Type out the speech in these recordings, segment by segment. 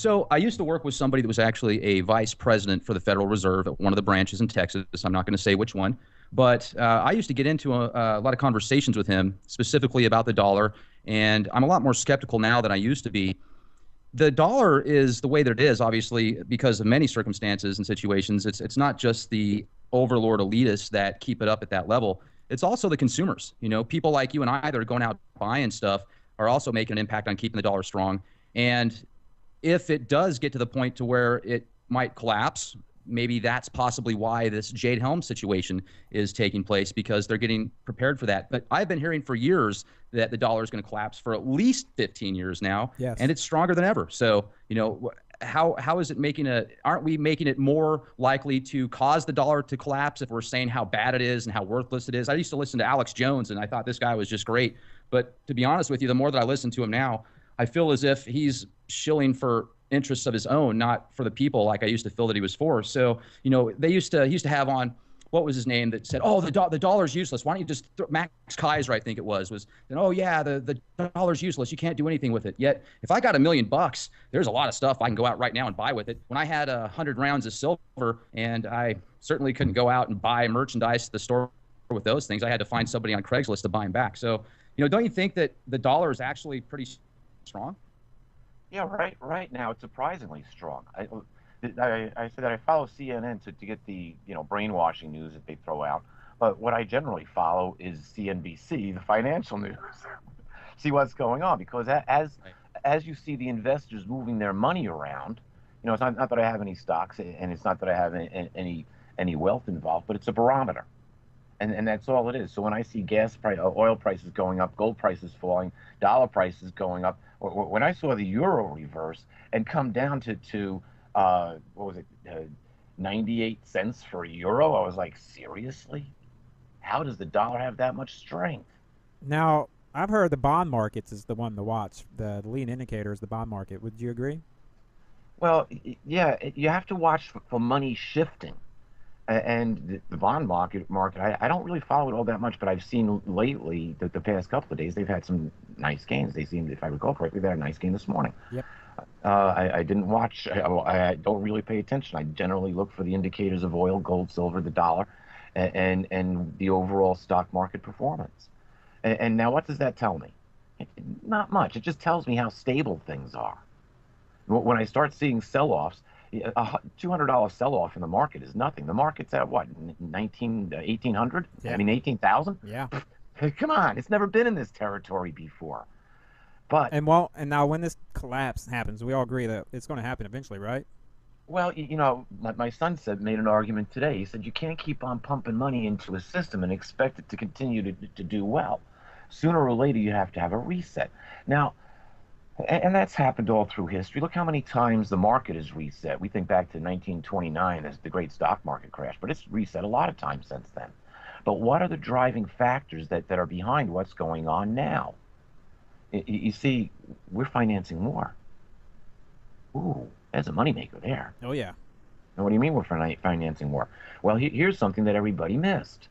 So I used to work with somebody that was actually a vice president for the Federal Reserve at one of the branches in Texas. I'm not going to say which one, but I used to get into a lot of conversations with him specifically about the dollar. And I'm a lot more skeptical now than I used to be. The dollar is the way that it is, obviously, because of many circumstances and situations. It's not just the overlord elitists that keep it up at that level. It's also the consumers. You know, people like you and I that are going out buying stuff are also making an impact on keeping the dollar strong. And if it does get to the point to where it might collapse, maybe that's possibly why this Jade Helm situation is taking place, because they're getting prepared for that. But I've been hearing for years that the dollar is going to collapse for at least 15 years now, Yes. and it's stronger than ever. So, you know, how is it making aren't we making it more likely to cause the dollar to collapse if we're saying how bad it is and how worthless it is? I used to listen to Alex Jones, and I thought this guy was just great. But to be honest with you, the more that I listen to him now, I feel as if he's shilling for interests of his own, not for the people like I used to feel that he was for. So, you know, he used to have on, what was his name, that said, oh, the dollar's useless. Why don't you just Max Kaiser, I think it was, oh yeah, the dollar's useless. You can't do anything with it. Yet if I got $1 million, there's a lot of stuff I can go out right now and buy with it. When I had 100 rounds of silver, and I certainly couldn't go out and buy merchandise at the store with those things, I had to find somebody on Craigslist to buy them back. So, you know, don't you think that the dollar is actually pretty strong? Yeah, right now it's surprisingly strong. I said that I follow CNN to get the brainwashing news that they throw out, but what I generally follow is CNBC, the financial news, see what's going on, because as you see the investors moving their money around, it's not that I have any stocks, and it's not that I have any wealth involved, but it's a barometer. And that's all it is. So when I see oil prices going up, gold prices falling, dollar prices going up, when I saw the euro reverse and come down to what was it, 98 cents for a euro, I was like, seriously? How does the dollar have that much strength? Now, I've heard the bond markets is the one to watch. The lead indicator is the bond market. Would you agree? Well, yeah, you have to watch for money shifting. And the bond market, I don't really follow it all that much, but I've seen lately that the past couple of days they've had some nice gains. They seemed, if I recall correctly, they had a nice gain this morning. Yep. I didn't watch. I don't really pay attention. I generally look for the indicators of oil, gold, silver, the dollar, and the overall stock market performance. And now, what does that tell me? Not much. It just tells me how stable things are. When I start seeing sell-offs, a $200 sell-off in the market is nothing. The market's at what, 1800? Yeah. I mean, 18,000? Yeah. Come on, it's never been in this territory before. But And now when this collapse happens, we all agree that it's going to happen eventually, right? well, my son made an argument today. He said you can't keep on pumping money into a system and expect it to continue to do well. Sooner or later, you have to have a reset. Now, and that's happened all through history. Look how many times the market is reset. We think back to 1929 as the great stock market crash, but it's reset a lot of times since then. But what are the driving factors that are behind what's going on now? You see, we're financing war. Ooh, there's a moneymaker there. Oh, yeah. Now, what do you mean we're financing war? Well, here's something that everybody missed.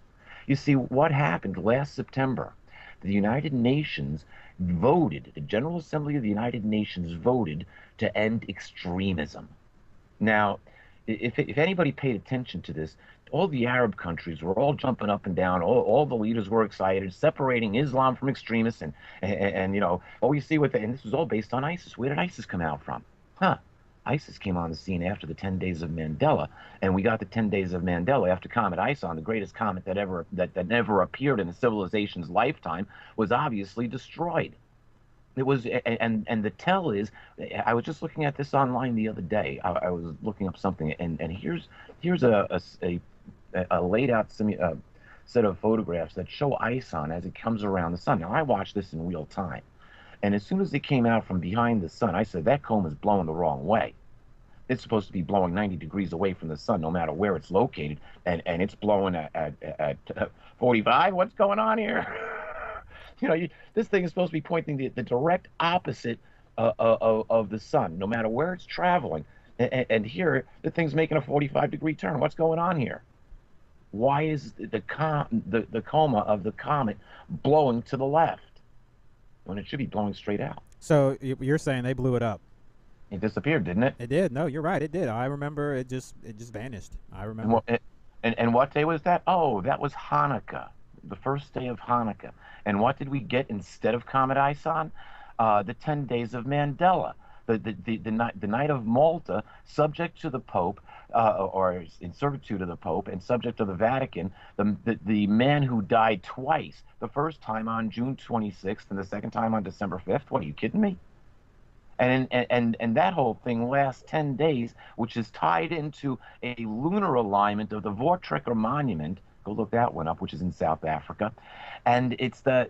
You see, what happened last September? The United Nations voted, the General Assembly of the United Nations voted to end extremism. Now, if anybody paid attention to this, all the Arab countries were all jumping up and down. All the leaders were excited, separating Islam from extremists, and we see and this was all based on ISIS. Where did ISIS come out from? ISIS came on the scene after the 10 days of Mandela, and we got the 10 days of Mandela after Comet Ison, the greatest comet that never appeared in a civilization's lifetime, was obviously destroyed. It was, and the tell is, I was just looking at this online the other day. I was looking up something, and here's a laid out set of photographs that show Ison as it comes around the sun. Now, I watched this in real time. And as soon as it came out from behind the sun, I said, that cone is blowing the wrong way. It's supposed to be blowing 90 degrees away from the sun, no matter where it's located, and it's blowing at 45. What's going on here? This thing is supposed to be pointing the direct opposite of the sun, no matter where it's traveling. And here, the thing's making a 45-degree turn. What's going on here? Why is the coma of the comet blowing to the left when it should be blowing straight out? So you're saying they blew it up? It disappeared, didn't it? It did. No, you're right. It did. I remember it just vanished. I And remember. what, and what day was that? Oh, that was Hanukkah, the first day of Hanukkah. And what did we get instead of Comet Ison? The 10 days of Mandela. The night of Malta, subject to the Pope, or in servitude to the Pope, and subject to the Vatican, the man who died twice, the first time on June 26th and the second time on December 5th. What, are you kidding me? And that whole thing lasts 10 days, which is tied into a lunar alignment of the Voortrekker Monument. Go look that one up, which is in South Africa. And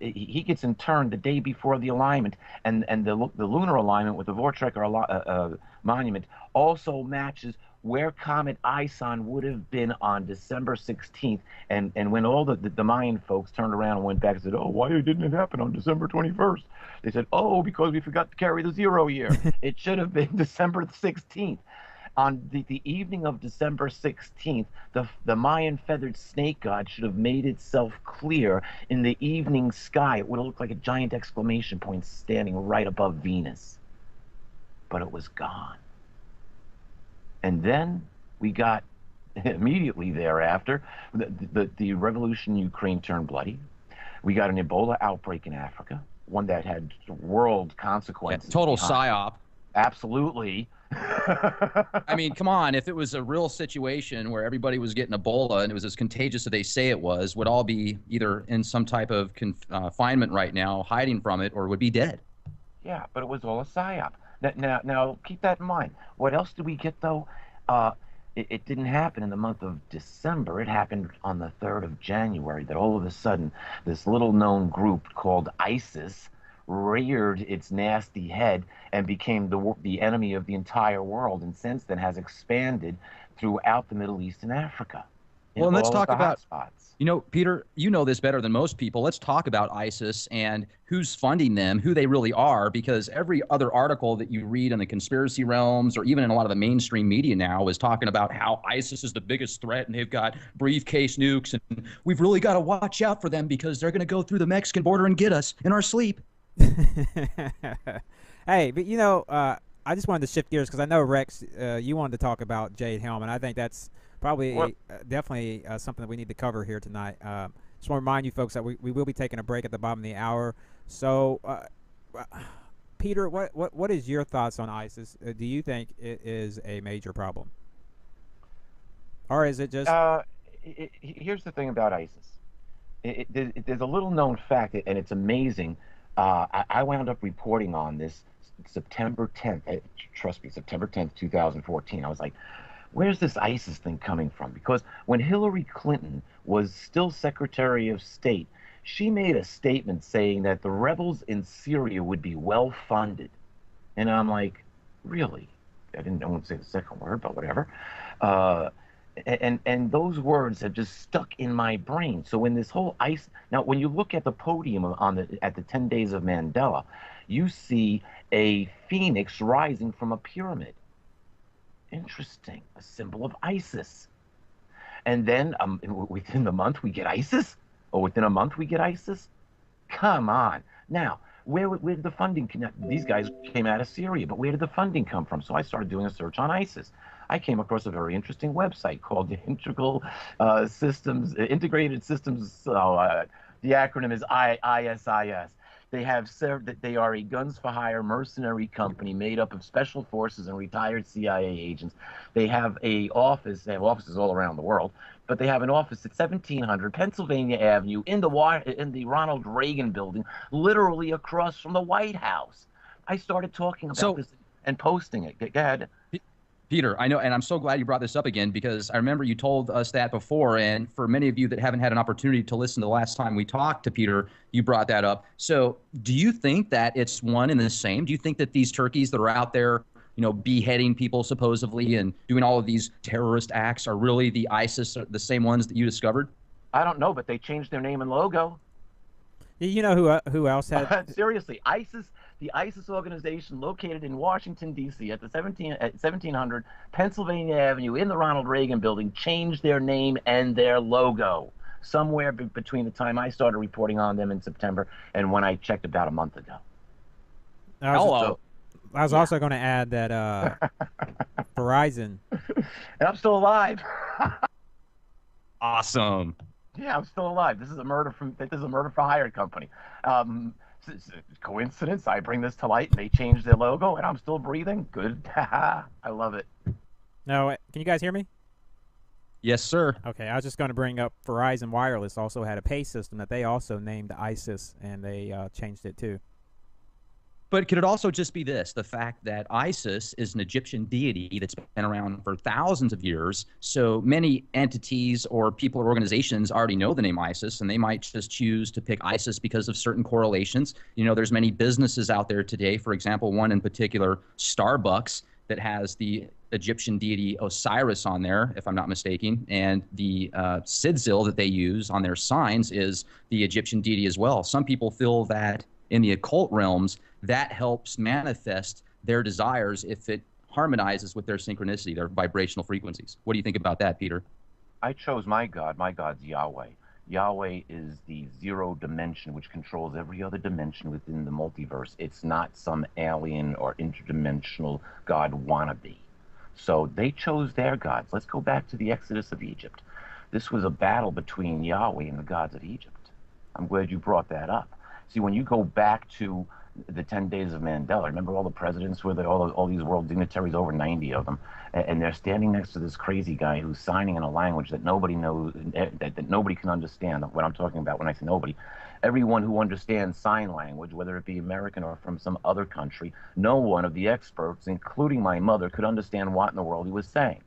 he gets interned the day before the alignment, and the lunar alignment with the Voortrekker Monument also matches where Comet Ison would have been on December 16th. And when all the Mayan folks turned around and went back and said, oh, why didn't it happen on December 21st? They said, oh, because we forgot to carry the 0 year. It should have been December 16th. On the evening of December 16th, the Mayan feathered snake god should have made itself clear in the evening sky. It would have looked like a giant exclamation point standing right above Venus. But it was gone. And then we got, immediately thereafter, the revolution in Ukraine turned bloody. We got an Ebola outbreak in Africa, one that had world consequences. Yeah, total psyop. Absolutely. I mean, come on. If it was a real situation where everybody was getting Ebola and it was as contagious as they say it was, would all be either in some type of confinement right now, hiding from it, or would be dead. Yeah, but it was all a psyop. Now, keep that in mind. What else did we get, though? It didn't happen in the month of December. It happened on the 3rd of January, that all of a sudden this little-known group called ISIS reared its nasty head and became the enemy of the entire world, and since then has expanded throughout the Middle East and Africa. Well, and let's talk about hotspots. You know, Peter, you know this better than most people. Let's talk about ISIS and who's funding them, who they really are, because every other article that you read in the conspiracy realms or even in a lot of the mainstream media now is talking about how ISIS is the biggest threat and they've got briefcase nukes and we've really got to watch out for them because they're going to go through the Mexican border and get us in our sleep. Hey, but you know, I just wanted to shift gears because I know, Rex, you wanted to talk about Jade Helm, and I think that's probably definitely something that we need to cover here tonight. Just want to remind you folks that we will be taking a break at the bottom of the hour. So, Peter, what is your thoughts on ISIS? Do you think it is a major problem? Or is it just... here's the thing about ISIS. There's a little known fact, and it's amazing. I wound up reporting on this September 10th. Trust me, September 10th, 2014. I was like, where's this ISIS thing coming from? Because when Hillary Clinton was still Secretary of State, she made a statement saying that the rebels in Syria would be well funded. And I'm like, really? I won't say the second word, but whatever. And those words have just stuck in my brain. So when this whole now when you look at the podium at the 10 days of Mandela, you see a phoenix rising from a pyramid. Interesting, a symbol of ISIS. And then within the month we get ISIS, or within a month we get ISIS. Come on. Now, where did the funding come? These guys came out of Syria, but where did the funding come from? So I started doing a search on ISIS. I came across a very interesting website called the Integrated Systems. The acronym is ISIS. They are a guns for hire mercenary company made up of special forces and retired CIA agents. They have they have offices all around the world, but they have an office at 1700 Pennsylvania Avenue in the Ronald Reagan building, literally across from the White House. I started talking about this and posting it. Go ahead. Peter, I know, and I'm so glad you brought this up again because I remember you told us that before, and for many of you that haven't had an opportunity to listen to the last time we talked to Peter, you brought that up. So do you think that it's one and the same? Do you think that these turkeys that are out there, you know, beheading people supposedly and doing all of these terrorist acts are really the ISIS, the same ones that you discovered? I don't know, but they changed their name and logo. You know who else had... Seriously, ISIS, the ISIS organization located in Washington, D.C. at 1700 Pennsylvania Avenue in the Ronald Reagan building, changed their name and their logo somewhere between the time I started reporting on them in September and when I checked about a month ago. Hello. I was Yeah. also going to add that Verizon. And I'm still alive. Awesome. Yeah, I'm still alive. This is a murder for hire company. Um, Coincidence? I bring this to light, and they change their logo, and I'm still breathing. Good. I love it. No, can you guys hear me? Yes, sir. Okay, I was just going to bring up Verizon Wireless also had a pay system that they also named ISIS, and they changed it too. But could it also just be this, the fact that Isis is an Egyptian deity that's been around for thousands of years? So many entities or people or organizations already know the name Isis, and they might just choose to pick Isis because of certain correlations. You know, there's many businesses out there today, for example, one in particular, Starbucks, that has the Egyptian deity Osiris on there, if I'm not mistaken, and the sigil that they use on their signs is the Egyptian deity as well. Some people feel that in the occult realms, that helps manifest their desires if it harmonizes with their synchronicity, their vibrational frequencies. What do you think about that, Peter? I chose my God. My God's Yahweh. Yahweh is the zero dimension which controls every other dimension within the multiverse. It's not some alien or interdimensional God wannabe. So they chose their gods. Let's go back to the Exodus of Egypt. This was a battle between Yahweh and the gods of Egypt. I'm glad you brought that up. See, when you go back to the 10 days of Mandela, remember all the presidents were there, all these world dignitaries, over 90 of them, and they're standing next to this crazy guy who's signing in a language that nobody knows, that nobody can understand what I'm talking about when I say nobody. Everyone who understands sign language, whether it be American or from some other country, no one of the experts, including my mother, could understand what in the world he was saying.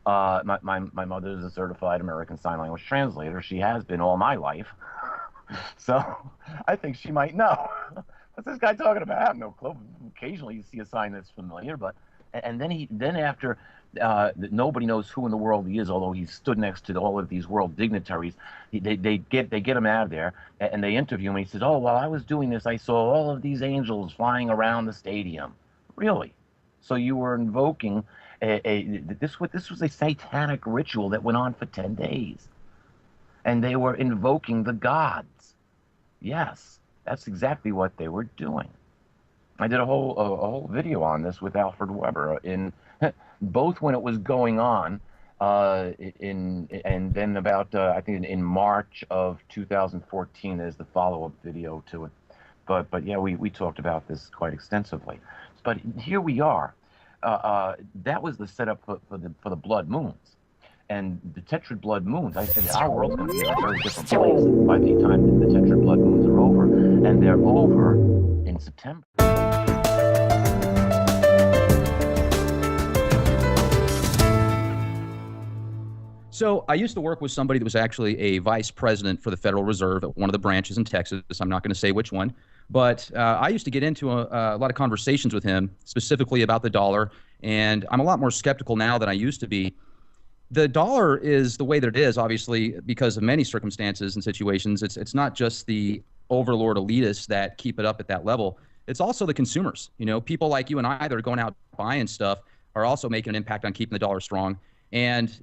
My mother is a certified American Sign Language translator. She has been all my life. So I think she might know. What's this guy talking about? I have no clue. Occasionally you see a sign that's familiar, but and then after nobody knows who in the world he is, although he stood next to all of these world dignitaries. They get him out of there and they interview him. And he says, "Oh, while I was doing this, I saw all of these angels flying around the stadium." Really? So you were invoking this was a satanic ritual that went on for 10 days, and they were invoking the gods. Yes, that's exactly what they were doing. I did a whole video on this with Alfred Weber in both when it was going on and then about I think in March of 2014 there's the follow-up video to it. But yeah, we talked about this quite extensively. But here we are. That was the setup for the blood moons. And the tetrad blood moons, I said our world's going to be in a very different place by the time the tetrad blood moons are over, and they're over in September. So I used to work with somebody that was actually a vice president for the Federal Reserve at one of the branches in Texas. I'm not going to say which one, but I used to get into a lot of conversations with him specifically about the dollar, and I'm a lot more skeptical now than I used to be. The dollar is the way that it is, obviously, because of many circumstances and situations. It's not just the overlord elitists that keep it up at that level. It's also the consumers. You know, people like you and I that are going out buying stuff are also making an impact on keeping the dollar strong. And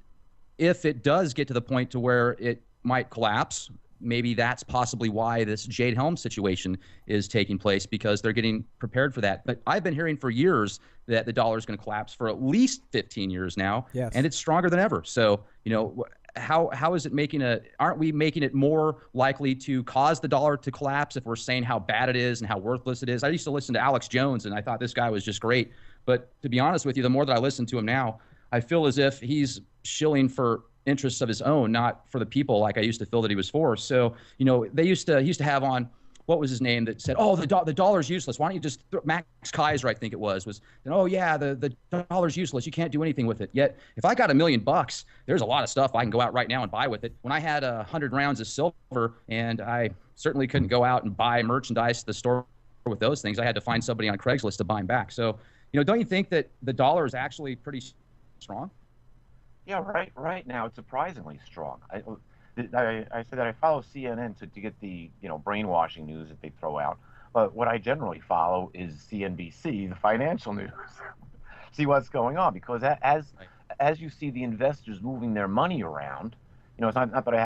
if it does get to the point to where it might collapse, maybe that's possibly why this Jade Helm situation is taking place, because they're getting prepared for that. But I've been hearing for years that the dollar is going to collapse for at least 15 years now, Yes. and it's stronger than ever. So, you know, how is it aren't we making it more likely to cause the dollar to collapse if we're saying how bad it is and how worthless it is? I used to listen to Alex Jones, and I thought this guy was just great. But to be honest with you, the more that I listen to him now, I feel as if he's shilling for interests of his own, not for the people like I used to feel that he was for. So, you know, he used to have on, what was his name, that said, "Oh, the dollar's useless. Why don't you just Max Kaiser, I think it was, oh yeah, the dollar's useless. You can't do anything with it." Yet, if I got $1 million, there's a lot of stuff I can go out right now and buy with it. When I had 100 rounds of silver, and I certainly couldn't go out and buy merchandise at the store with those things, I had to find somebody on Craigslist to buy them back. So, you know, don't you think that the dollar is actually pretty strong? Yeah, right now it's surprisingly strong. I said that I follow CNN to get the brainwashing news that they throw out, but what I generally follow is CNBC, the financial news, see what's going on, because as you see the investors moving their money around, it's not that I